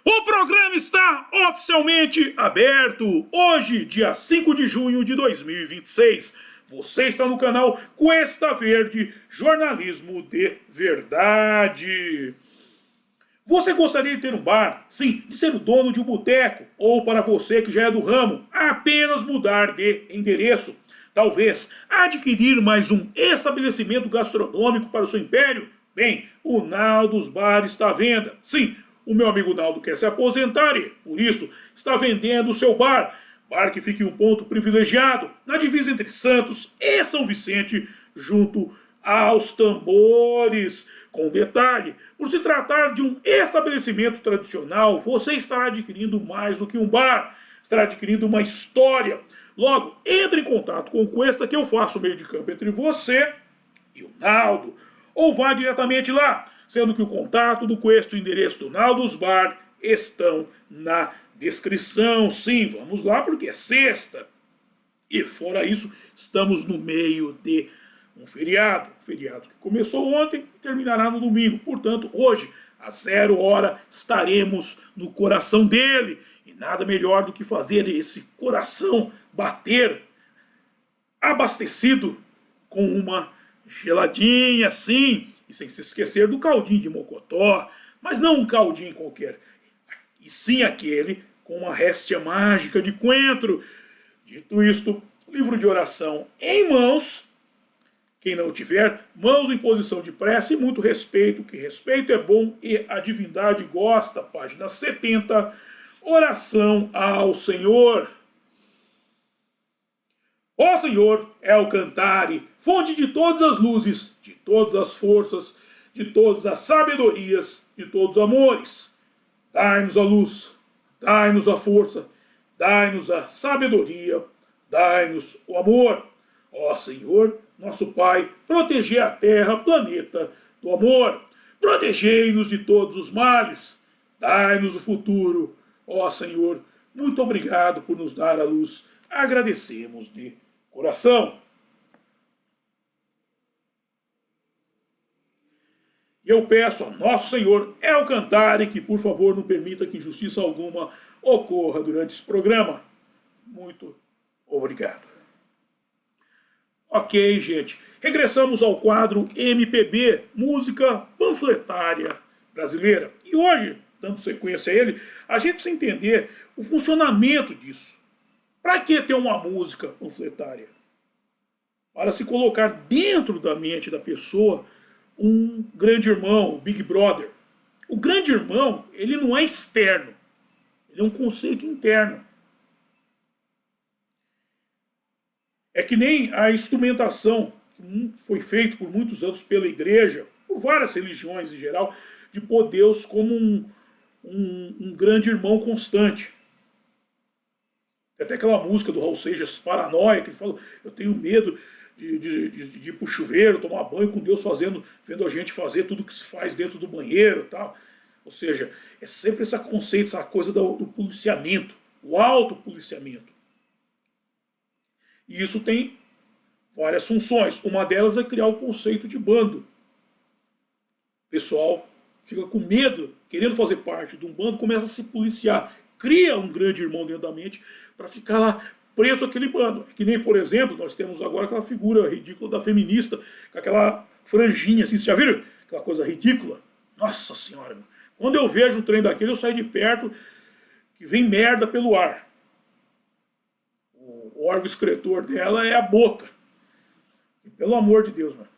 O programa está oficialmente aberto. Hoje, dia 5 de junho de 2026. Você está no canal Cuesta Verde, jornalismo de verdade. Você gostaria de ter um bar? Sim, de ser o dono de um boteco? Ou para você que já é do ramo, apenas mudar de endereço? Talvez adquirir mais um estabelecimento gastronômico para o seu império? Bem, o Naldo's Bar está à venda. Sim, o meu amigo Naldo quer se aposentar e, por isso, está vendendo o seu bar. Bar que fica em um ponto privilegiado, na divisa entre Santos e São Vicente, junto aos tambores. Com detalhe, por se tratar de um estabelecimento tradicional, você estará adquirindo mais do que um bar, estará adquirindo uma história. Logo, entre em contato com o Cuesta que eu faço o meio de campo entre você e o Naldo, ou vá diretamente lá, sendo que o contato do Cuesta e o endereço do Naldo's Bar estão na descrição. Sim, vamos lá porque é sexta. E fora isso, estamos no meio de um feriado que começou ontem e terminará no domingo. Portanto, hoje, às 0 hora, estaremos no coração dele. E nada melhor do que fazer esse coração bater abastecido com uma geladinha, sim, e sem se esquecer do caldinho de mocotó, mas não um caldinho qualquer, e sim aquele com uma réstia mágica de coentro. Dito isto, livro de oração em mãos. Quem não tiver, mãos em posição de prece e muito respeito, que respeito é bom e a divindade gosta. Página 70, oração ao Senhor. Ó Senhor, é o Cantare, fonte de todas as luzes, de todas as forças, de todas as sabedorias, de todos os amores. Dai-nos a luz, dai-nos a força, dai-nos a sabedoria, dai-nos o amor. Ó Senhor, nosso Pai, protegei a terra, planeta do amor. Protegei-nos de todos os males. Dai-nos o futuro. Ó Senhor, muito obrigado por nos dar a luz. Agradecemos de coração. E eu peço a Nosso Senhor El Cantare que, por favor, não permita que injustiça alguma ocorra durante esse programa. Muito obrigado. Ok, gente. Regressamos ao quadro MPB, música panfletária brasileira. E hoje, dando sequência a ele, a gente precisa entender o funcionamento disso. Para que ter uma música panfletária? Para se colocar dentro da mente da pessoa um grande irmão, o Big Brother. O grande irmão, ele não é externo. Ele é um conceito interno. É que nem a instrumentação que foi feita por muitos anos pela igreja, por várias religiões em geral, de pôr Deus como um grande irmão constante. Tem até aquela música do Raul Seixas, Paranoia, que ele fala, eu tenho medo de ir pro chuveiro, tomar banho com Deus vendo a gente fazer tudo que se faz dentro do banheiro e tal. Ou seja, é sempre esse conceito, essa coisa do policiamento, o autopoliciamento. E isso tem várias funções. Uma delas é criar o conceito de bando. O pessoal fica com medo, querendo fazer parte de um bando, começa a se policiar. Cria um grande irmão dentro da mente para ficar lá preso àquele bando. É que nem, por exemplo, nós temos agora aquela figura ridícula da feminista, com aquela franjinha assim, vocês já viram? Aquela coisa ridícula. Nossa senhora, meu. Quando eu vejo um trem daquele, eu saio de perto, que vem merda pelo ar. O órgão excretor dela é a boca. E, pelo amor de Deus, mano.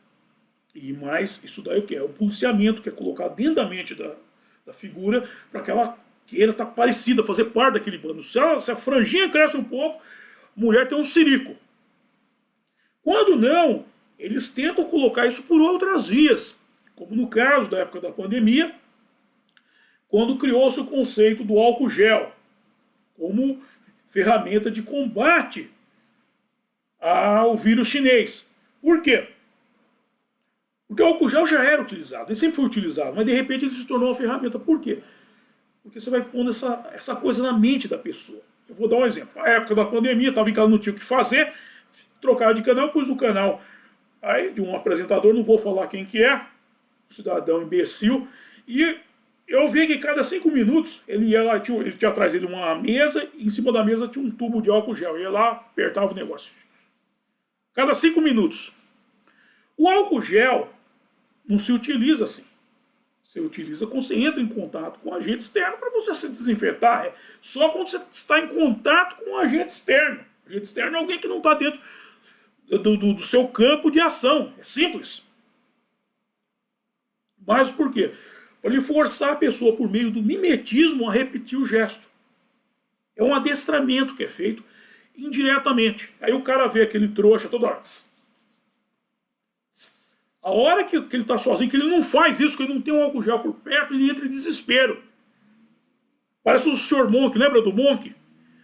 E mais, isso daí o que é? Um policiamento que é colocado dentro da mente da figura para que ela queira estar parecida, fazer parte daquele bando. Se a franjinha cresce um pouco, a mulher tem um sirico. Quando não, eles tentam colocar isso por outras vias. Como no caso da época da pandemia, quando criou-se o conceito do álcool gel como ferramenta de combate ao vírus chinês. Por quê? Porque o álcool gel já era utilizado, ele sempre foi utilizado, mas de repente ele se tornou uma ferramenta. Por quê? Porque você vai pondo essa coisa na mente da pessoa. Eu vou dar um exemplo. Na época da pandemia, estava em casa, não tinha o que fazer, trocava de canal, pus no canal aí de um apresentador, não vou falar quem que é, um cidadão imbecil, e Eu vi que cada 5 minutos ele ia lá, ele tinha atrás dele uma mesa, e em cima da mesa tinha um tubo de álcool gel. Ia lá, apertava o negócio. Cada 5 minutos. O álcool gel não se utiliza assim. Você utiliza quando você entra em contato com um agente externo para você se desinfetar. É só quando você está em contato com um agente externo. O agente externo é alguém que não está dentro do seu campo de ação. É simples. Mas por quê? Para ele forçar a pessoa por meio do mimetismo a repetir o gesto. É um adestramento que é feito indiretamente. Aí o cara vê aquele trouxa toda hora. A hora que ele está sozinho, que ele não faz isso, que ele não tem um álcool gel por perto, ele entra em desespero. Parece o Sr. Monk, lembra do Monk?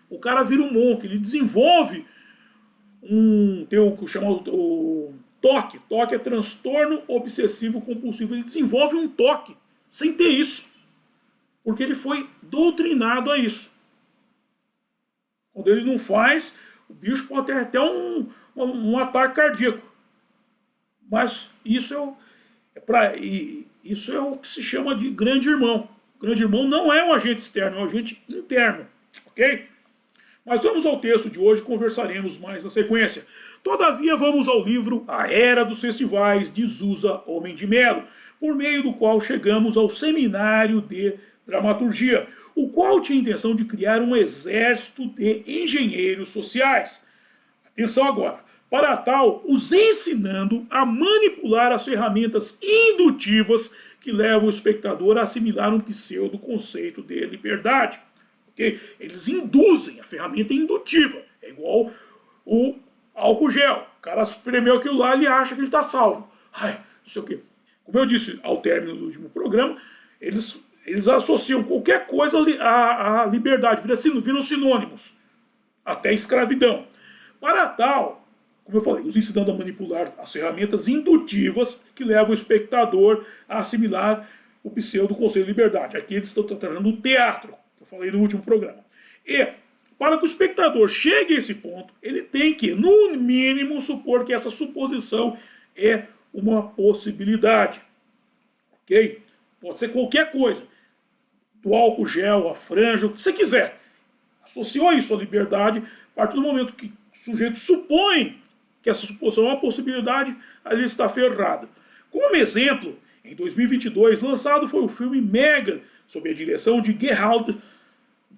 O cara vira um Monk, ele desenvolve tem o que chama o TOC. TOC é transtorno obsessivo compulsivo. Ele desenvolve um TOC sem ter isso. Porque ele foi doutrinado a isso. Quando ele não faz, o bicho pode ter até um ataque cardíaco. Mas isso isso é o que se chama de grande irmão. O grande irmão não é um agente externo, é um agente interno. Ok? Mas vamos ao texto de hoje, conversaremos mais na sequência. Todavia vamos ao livro A Era dos Festivais, de Zusa Homem de Melo, por meio do qual chegamos ao seminário de dramaturgia, o qual tinha a intenção de criar um exército de engenheiros sociais. Atenção agora. Para tal, os ensinando a manipular as ferramentas indutivas que levam o espectador a assimilar um pseudo-conceito de liberdade. Okay? Eles induzem, a ferramenta indutiva. É igual o álcool gel. O cara espremeu aquilo lá, ele acha que ele está salvo. Ai, não sei o quê. Como eu disse ao término do último programa, eles associam qualquer coisa à liberdade, viram sinônimos. Até escravidão. Para tal, como eu falei, os ensinando a manipular as ferramentas indutivas que levam o espectador a assimilar o pseudo-conceito de liberdade. Aqui eles estão tratando do teatro, que eu falei no último programa. E, para que o espectador chegue a esse ponto, ele tem que, no mínimo, supor que essa suposição é uma possibilidade. Ok? Pode ser qualquer coisa. Do álcool gel, a franja, o que você quiser. Associou isso à liberdade, a partir do momento que o sujeito supõe que essa suposição é uma possibilidade, ali está ferrado. Como exemplo, em 2022, lançado foi o filme Megan, sob a direção de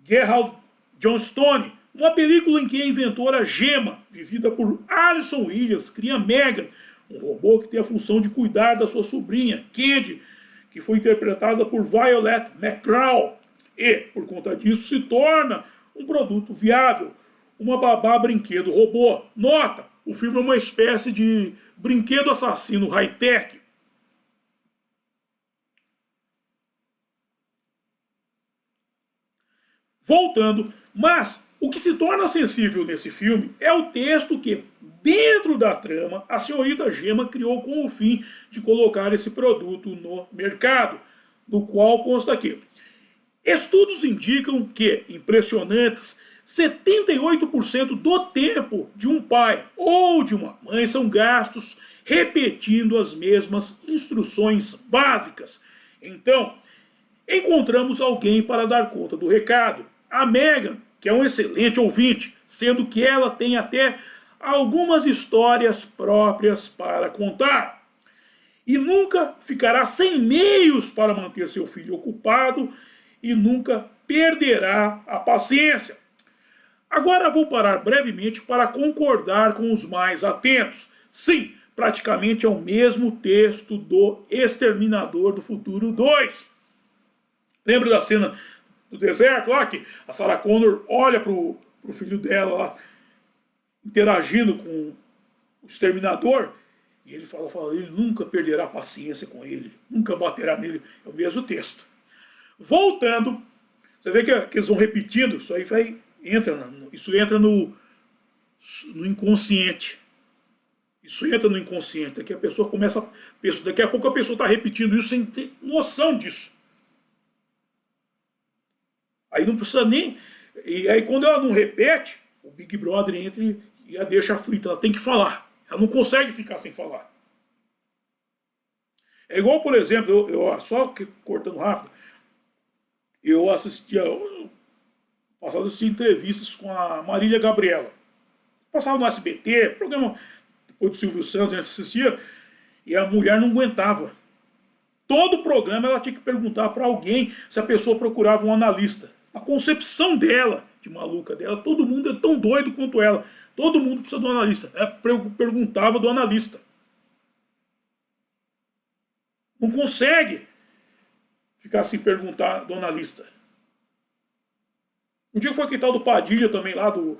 Gerald Johnstone, uma película em que a inventora Gemma, vivida por Alison Williams, cria Megan, um robô que tem a função de cuidar da sua sobrinha, Candy, que foi interpretada por Violet McGraw, e, por conta disso, se torna um produto viável, uma babá brinquedo robô. Nota, o filme é uma espécie de brinquedo assassino high-tech. Voltando, mas o que se torna sensível nesse filme é o texto que, dentro da trama, a senhorita Gemma criou com o fim de colocar esse produto no mercado, no qual consta aqui. Estudos indicam que impressionantes 78% do tempo de um pai ou de uma mãe são gastos repetindo as mesmas instruções básicas. Então, encontramos alguém para dar conta do recado. A Megan, que é um excelente ouvinte, sendo que ela tem até algumas histórias próprias para contar. E nunca ficará sem meios para manter seu filho ocupado e nunca perderá a paciência. Agora vou parar brevemente para concordar com os mais atentos. Sim, praticamente é o mesmo texto do Exterminador do Futuro 2. Lembra da cena do deserto lá, que a Sarah Connor olha pro filho dela lá, interagindo com o Exterminador, e ele fala, ele nunca perderá a paciência com ele, nunca baterá nele. É o mesmo texto. Voltando, você vê que eles vão repetindo, isso entra no inconsciente. Isso entra no inconsciente. Daqui a pouco a pessoa está repetindo isso sem ter noção disso. Aí não precisa nem... E aí quando ela não repete, o Big Brother entra e a deixa aflita. Ela tem que falar. Ela não consegue ficar sem falar. É igual, por exemplo, só cortando rápido, Eu assistia, passava a assistir entrevistas com a Marília Gabriela. Passava no SBT, programa depois do Silvio Santos, a gente assistia, e a mulher não aguentava. Todo o programa ela tinha que perguntar para alguém se a pessoa procurava um analista. A concepção dela, de maluca dela, todo mundo é tão doido quanto ela. Todo mundo precisa do analista. Ela perguntava do analista. Não consegue ficar sem perguntar do analista. Um dia foi aquele tal do Padilha também lá, do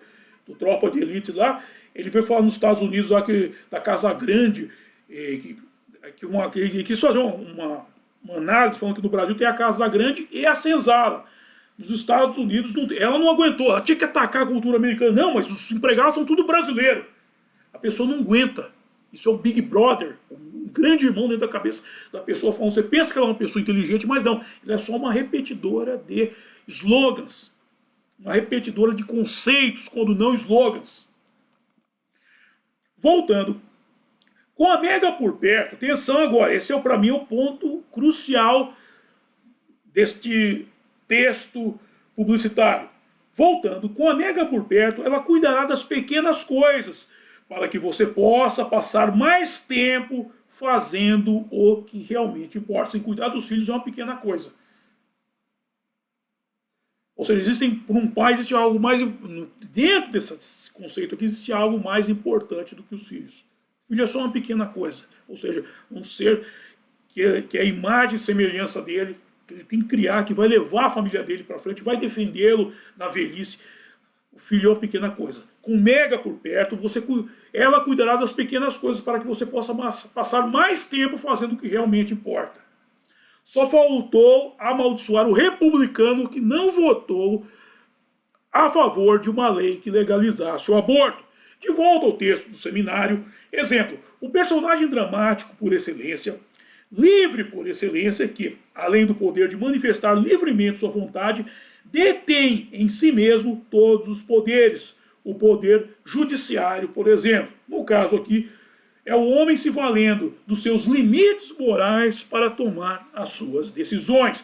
Tropa de Elite lá. Ele veio falar nos Estados Unidos lá que, da Casa Grande, que quis fazer uma análise falando que no Brasil tem a Casa Grande e a Senzala. Nos Estados Unidos, ela não aguentou. Ela tinha que atacar a cultura americana. Não, mas os empregados são tudo brasileiro. A pessoa não aguenta. Isso é o Big Brother, um grande irmão dentro da cabeça da pessoa falando. Você pensa que ela é uma pessoa inteligente, mas não. Ela é só uma repetidora de slogans. Uma repetidora de conceitos, quando não slogans. Voltando. Com a Mega por perto, atenção agora, esse é para mim o ponto crucial deste texto publicitário. Voltando, com a Mega por perto, ela cuidará das pequenas coisas, para que você possa passar mais tempo fazendo o que realmente importa. Sem cuidar dos filhos é uma pequena coisa. Ou seja, para um pai existe algo mais, dentro desse conceito aqui, existe algo mais importante do que os filhos. O filho é só uma pequena coisa, ou seja, um ser que é a imagem e semelhança dele, que ele tem que criar, que vai levar a família dele para frente, vai defendê-lo na velhice. O filho é uma pequena coisa. Com Mega por perto, ela cuidará das pequenas coisas para que você possa passar mais tempo fazendo o que realmente importa. Só faltou amaldiçoar o republicano que não votou a favor de uma lei que legalizasse o aborto. De volta ao texto do seminário, exemplo, o personagem dramático por excelência, livre por excelência, que, além do poder de manifestar livremente sua vontade, detém em si mesmo todos os poderes. O poder judiciário, por exemplo. No caso aqui, é o homem se valendo dos seus limites morais para tomar as suas decisões.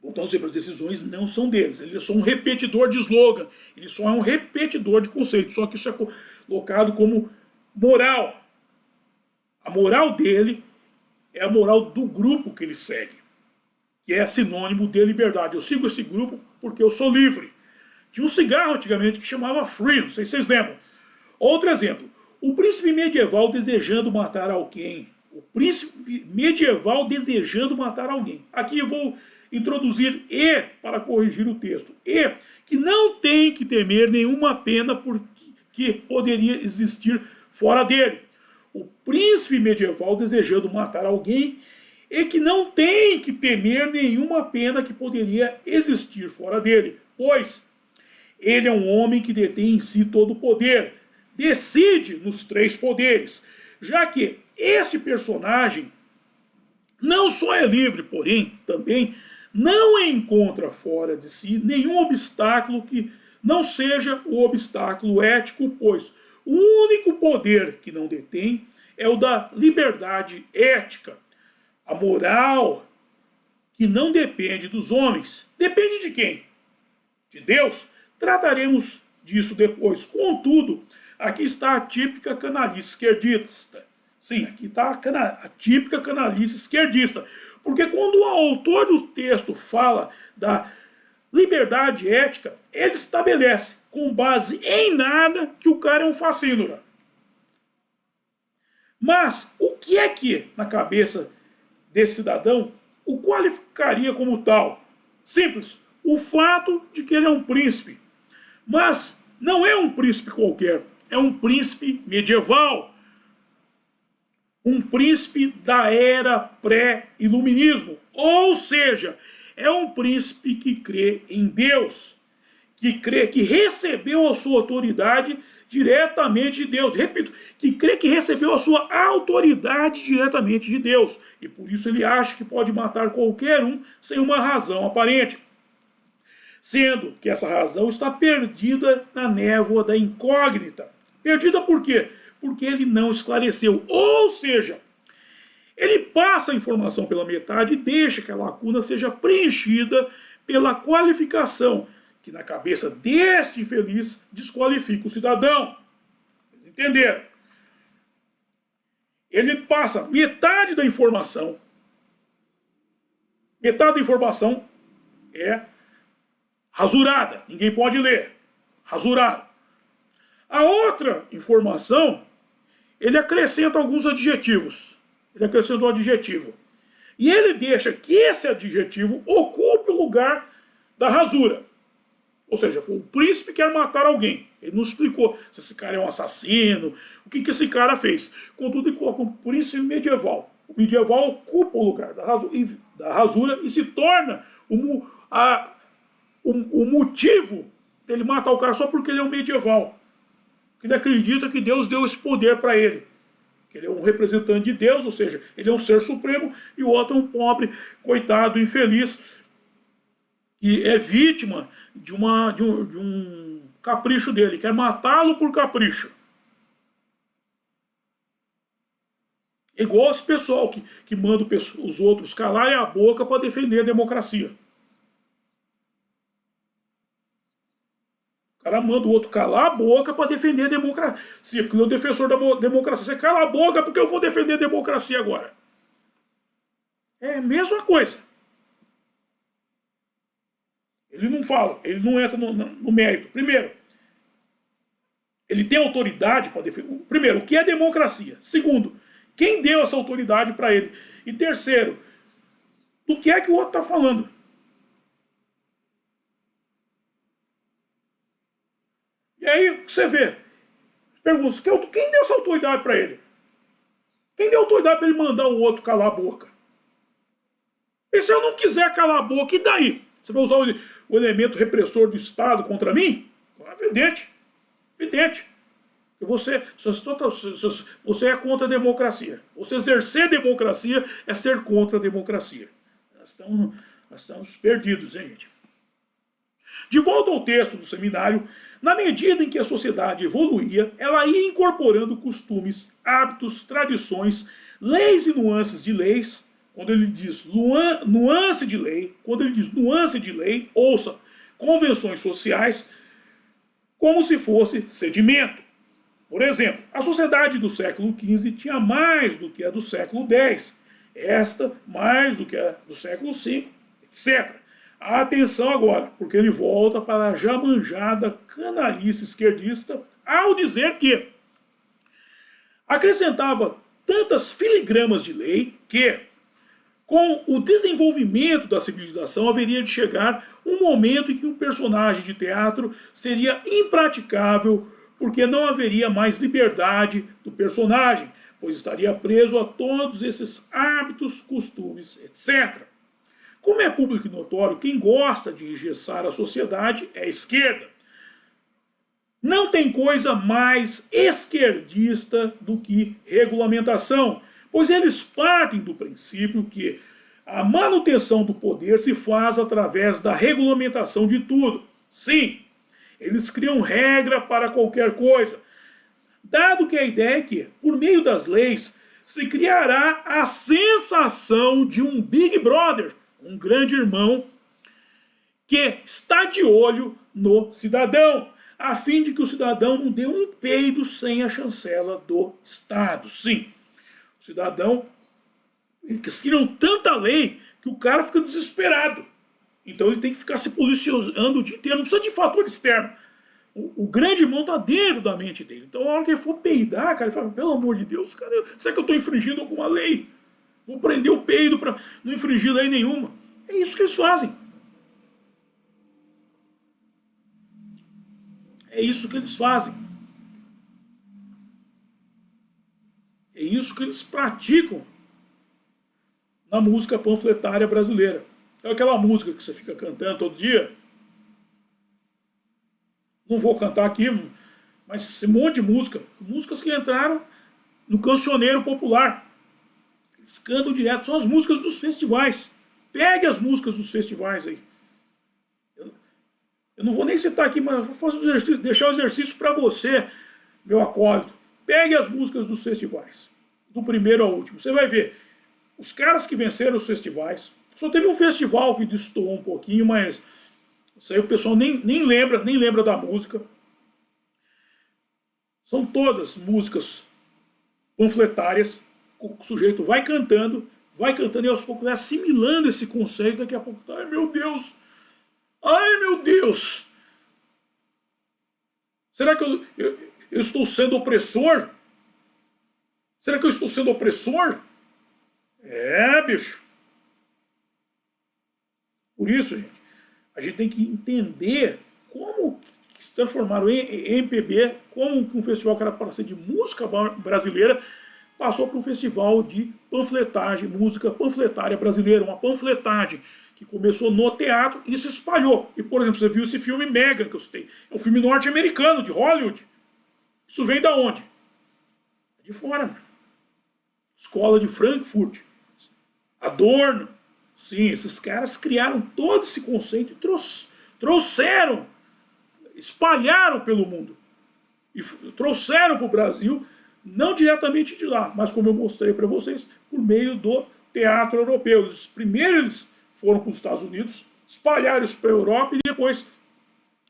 Voltando sempre, as decisões não são deles. Ele é só um repetidor de slogan. Ele só é um repetidor de conceito. Só que isso é colocado como moral. A moral dele é a moral do grupo que ele segue, que é sinônimo de liberdade. Eu sigo esse grupo porque eu sou livre. Tinha um cigarro antigamente que chamava Free, não sei se vocês lembram. Outro exemplo, o príncipe medieval desejando matar alguém. O príncipe medieval desejando matar alguém. Aqui eu vou introduzir e para corrigir o texto. E que não tem que temer nenhuma pena que poderia existir fora dele. O príncipe medieval desejando matar alguém e que não tem que temer nenhuma pena que poderia existir fora dele, pois ele é um homem que detém em si todo o poder, decide nos três poderes, já que este personagem não só é livre, porém também não encontra fora de si nenhum obstáculo que não seja o obstáculo ético, pois o único poder que não detém é o da liberdade ética. A moral que não depende dos homens. Depende de quem? De Deus. Trataremos disso depois. Contudo, aqui está a típica canalice esquerdista. Sim, aqui está a típica canalice esquerdista. Porque quando o autor do texto fala da liberdade ética, ele estabelece, com base em nada, que o cara é um facínora. Mas o que é que, na cabeça desse cidadão, o qualificaria como tal? Simples, o fato de que ele é um príncipe. Mas não é um príncipe qualquer, é um príncipe medieval. Um príncipe da era pré-iluminismo. Ou seja, é um príncipe que crê em Deus, que recebeu a sua autoridade diretamente de Deus. Repito, que crê que recebeu a sua autoridade diretamente de Deus. E por isso ele acha que pode matar qualquer um sem uma razão aparente. Sendo que essa razão está perdida na névoa da incógnita. Perdida por quê? Porque ele não esclareceu. Ou seja, ele passa a informação pela metade e deixa que a lacuna seja preenchida pela qualificação, que na cabeça deste infeliz desqualifica o cidadão. Entenderam? Ele passa metade da informação. Metade da informação é rasurada. Ninguém pode ler. Rasurado. A outra informação, ele acrescenta alguns adjetivos. Ele acrescenta um adjetivo. E ele deixa que esse adjetivo ocupe o lugar da rasura. Ou seja, o príncipe quer matar alguém. Ele não explicou se esse cara é um assassino, o que esse cara fez. Contudo, ele coloca um príncipe medieval. O medieval ocupa o lugar da rasura e se torna o motivo dele matar o cara só porque ele é um medieval. Ele acredita que Deus deu esse poder para ele. Que ele é um representante de Deus, ou seja, ele é um ser supremo, e o outro é um pobre, coitado, infeliz, que é vítima de um capricho dele, quer matá-lo por capricho. Igual esse pessoal que manda os outros calarem a boca para defender a democracia. O cara manda o outro calar a boca para defender a democracia, porque ele é o defensor da democracia. Você cala a boca porque eu vou defender a democracia agora. É a mesma coisa. Ele não fala, ele não entra no mérito. Primeiro, ele tem autoridade para defender. Primeiro, o que é democracia? Segundo, quem deu essa autoridade para ele? E terceiro, do que é que o outro está falando? E aí você vê, pergunta, quem deu essa autoridade para ele? Quem deu autoridade para ele mandar o outro calar a boca? E se eu não quiser calar a boca, e daí? Você vai usar o elemento repressor do Estado contra mim? É evidente. Evidente. Você é contra a democracia. Você exercer democracia é ser contra a democracia. Nós estamos perdidos, hein, gente? De volta ao texto do seminário, na medida em que a sociedade evoluía, ela ia incorporando costumes, hábitos, tradições, leis e nuances de leis. Quando ele diz nuance de lei, ouça, convenções sociais, como se fosse sedimento. Por exemplo, a sociedade do século XV tinha mais do que a do século X, esta mais do que a do século V, etc. Atenção agora, porque ele volta para a já manjada canalice esquerdista ao dizer que acrescentava tantas filigramas de lei que, com o desenvolvimento da civilização, haveria de chegar um momento em que um personagem de teatro seria impraticável, porque não haveria mais liberdade do personagem, pois estaria preso a todos esses hábitos, costumes, etc. Como é público e notório, quem gosta de engessar a sociedade é a esquerda. Não tem coisa mais esquerdista do que regulamentação, pois eles partem do princípio que a manutenção do poder se faz através da regulamentação de tudo. Sim, eles criam regra para qualquer coisa, dado que a ideia é que, por meio das leis, se criará a sensação de um Big Brother, um grande irmão, que está de olho no cidadão, a fim de que o cidadão não dê um peido sem a chancela do Estado. Sim, o cidadão, eles criam tanta lei que o cara fica desesperado. Então ele tem que ficar se policiando o dia inteiro, não precisa de fator externo. O grande irmão está dentro da mente dele. Então, na hora que ele for peidar, cara, ele fala, pelo amor de Deus, cara, será que eu estou infringindo alguma lei? Vou prender o peido para não infringir lei nenhuma. É isso que eles fazem. É isso que eles fazem. É isso que eles praticam na música panfletária brasileira. É aquela música que você fica cantando todo dia. Não vou cantar aqui, mas esse monte de música. Músicas que entraram no cancioneiro popular. Eles cantam direto. São as músicas dos festivais. Pegue as músicas dos festivais aí. Eu não vou nem citar aqui, mas vou deixar o exercício para você, meu acólito. Pegue as músicas dos festivais. Do primeiro ao último. Você vai ver. Os caras que venceram os festivais, Só teve um festival que destoou um pouquinho, mas isso aí o pessoal nem lembra da música. São todas músicas panfletárias. O sujeito vai cantando e aos poucos vai assimilando esse conceito. Daqui a pouco, ai meu Deus, ai meu Deus. Será que eu estou sendo opressor? Será que eu estou sendo opressor? É, bicho. Por isso, gente, a gente tem que entender como se transformaram em MPB, como um festival que era para ser de música brasileira, passou para um festival de panfletagem, música panfletária brasileira, uma panfletagem que começou no teatro e se espalhou. E, por exemplo, você viu esse filme Megan que eu citei. É um filme norte-americano, de Hollywood. Isso vem da onde? De fora, mano. Escola de Frankfurt. Adorno. Sim, esses caras criaram todo esse conceito e trouxeram, espalharam pelo mundo. E trouxeram para o Brasil, não diretamente de lá, mas como eu mostrei para vocês, por meio do teatro europeu. Primeiro eles foram para os Estados Unidos, espalharam isso para a Europa e depois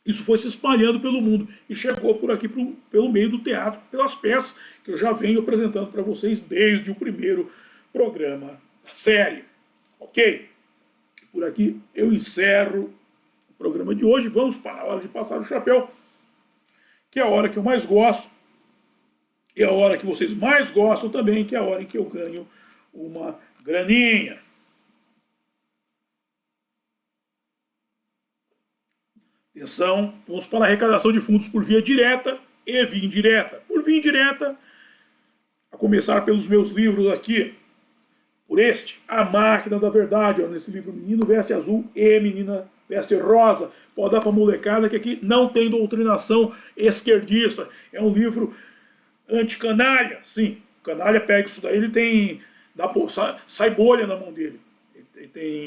isso foi se espalhando pelo mundo e chegou por aqui pelo meio do teatro, pelas peças que eu já venho apresentando para vocês desde o primeiro programa da série. Ok? Por aqui eu encerro o programa de hoje. Vamos para a hora de passar o chapéu, que é a hora que eu mais gosto. E a hora que vocês mais gostam também, que é a hora em que eu ganho uma graninha. Atenção, vamos para a arrecadação de fundos por via direta e via indireta. Por via indireta, a começar pelos meus livros aqui, por este, A Máquina da Verdade, ó, nesse livro Menino Veste Azul e Menina Veste Rosa. Pode dar para molecada que aqui não tem doutrinação esquerdista. É um livro anti-canalha. Sim, o canalha pega isso daí, ele tem... sai bolha na mão dele.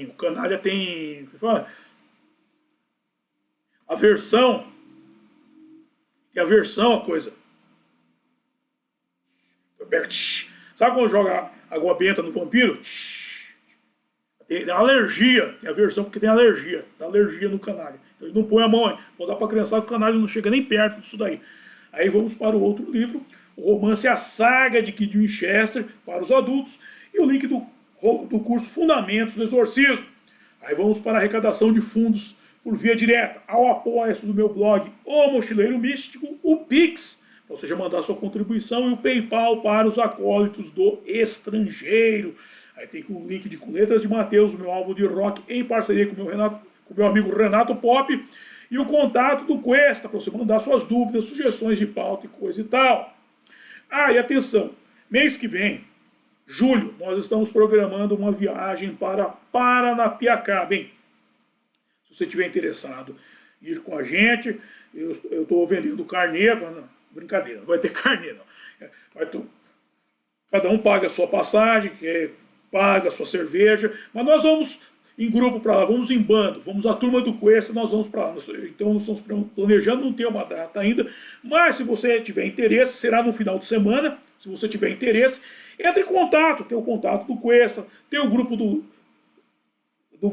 O canalha tem... aversão. Tem aversão a coisa. Sabe quando joga água benta no vampiro? Tem alergia, tem aversão porque tem alergia. Dá alergia no canalha. Então ele não põe a mão, pode dar pra criançada, o canalha não chega nem perto disso daí. Aí vamos para o outro livro, o romance A Saga de Kid Winchester, para os adultos, e o link do curso Fundamentos do Exorcismo. Aí vamos para a arrecadação de fundos por via direta, ao apoio do meu blog O Mochileiro Místico, o Pix, ou seja, mandar sua contribuição, e o PayPal para os acólitos do estrangeiro. Aí tem o link de Com Letras de Mateus, o meu álbum de rock em parceria com o meu amigo Renato Pop, e o contato do Cuesta, para você mandar suas dúvidas, sugestões de pauta e coisa e tal. Ah, e atenção, mês que vem, julho, nós estamos programando uma viagem para Paranapiacaba, hein? Se você estiver interessado em ir com a gente, eu estou vendendo carneiro, não, brincadeira, não vai ter carneiro, não. Cada um paga a sua passagem, paga a sua cerveja, mas nós vamos em grupo para lá, vamos em bando, vamos a turma do Cuesta, nós vamos para lá. Então nós estamos planejando, não tem uma data ainda, mas se você tiver interesse, será no final de semana. Se você tiver interesse, entre em contato, tem o contato do Cuesta, tem o grupo do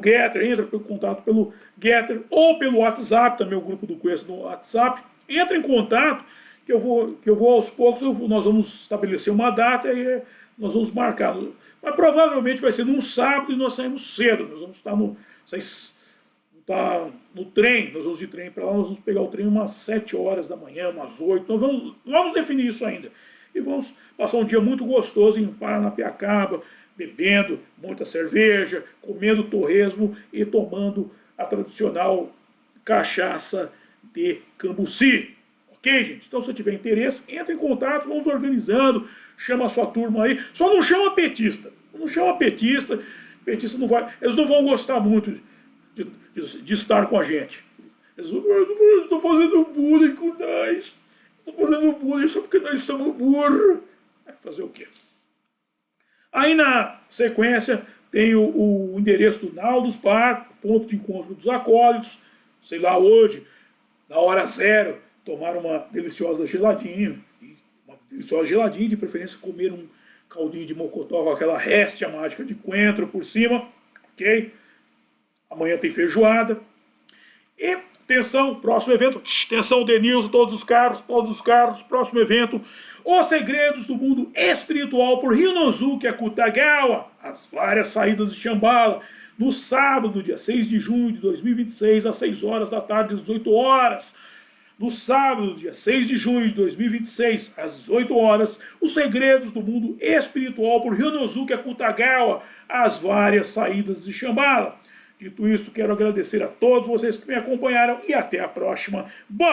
Getter, entra em contato pelo Getter ou pelo WhatsApp, também o grupo do Cuesta no WhatsApp. Entra em contato, que eu vou aos poucos, nós vamos estabelecer uma data e nós vamos marcar. Mas provavelmente vai ser num sábado e nós saímos cedo. Nós vamos estar no trem, nós vamos de trem para lá, nós vamos pegar o trem umas 7 horas da manhã, umas 8. Nós vamos definir isso ainda. E vamos passar um dia muito gostoso em Paranapiacaba, bebendo muita cerveja, comendo torresmo e tomando a tradicional cachaça de Cambuci. Ok, gente? Então, se você tiver interesse, entre em contato, vamos organizando, chama a sua turma aí. Só não chama petista. Não chama petista. Petista não vai... Eles não vão gostar muito de estar com a gente. Eles estão fazendo bullying com nós. Estão fazendo bullying só porque nós somos burros. Fazer o quê? Aí na sequência tem o endereço do Naldos Bar, ponto de encontro dos acólitos. Sei lá, hoje, na hora zero, tomar uma deliciosa geladinha. Uma deliciosa geladinha, de preferência comer um caldinho de mocotó com aquela réstia mágica de coentro por cima. ok? Amanhã tem feijoada. E, atenção, próximo evento, atenção Denilson, todos os carros, próximo evento, Os Segredos do Mundo Espiritual por Ryunosuke Akutagawa, as várias saídas de Shambhala, no sábado, dia 6 de junho de 2026, às 6 horas da tarde, às 18 horas. No sábado, dia 6 de junho de 2026, às 18 horas, Os Segredos do Mundo Espiritual por Ryunosuke Akutagawa, as várias saídas de Shambhala. Dito isso, quero agradecer a todos vocês que me acompanharam e até a próxima. Bye!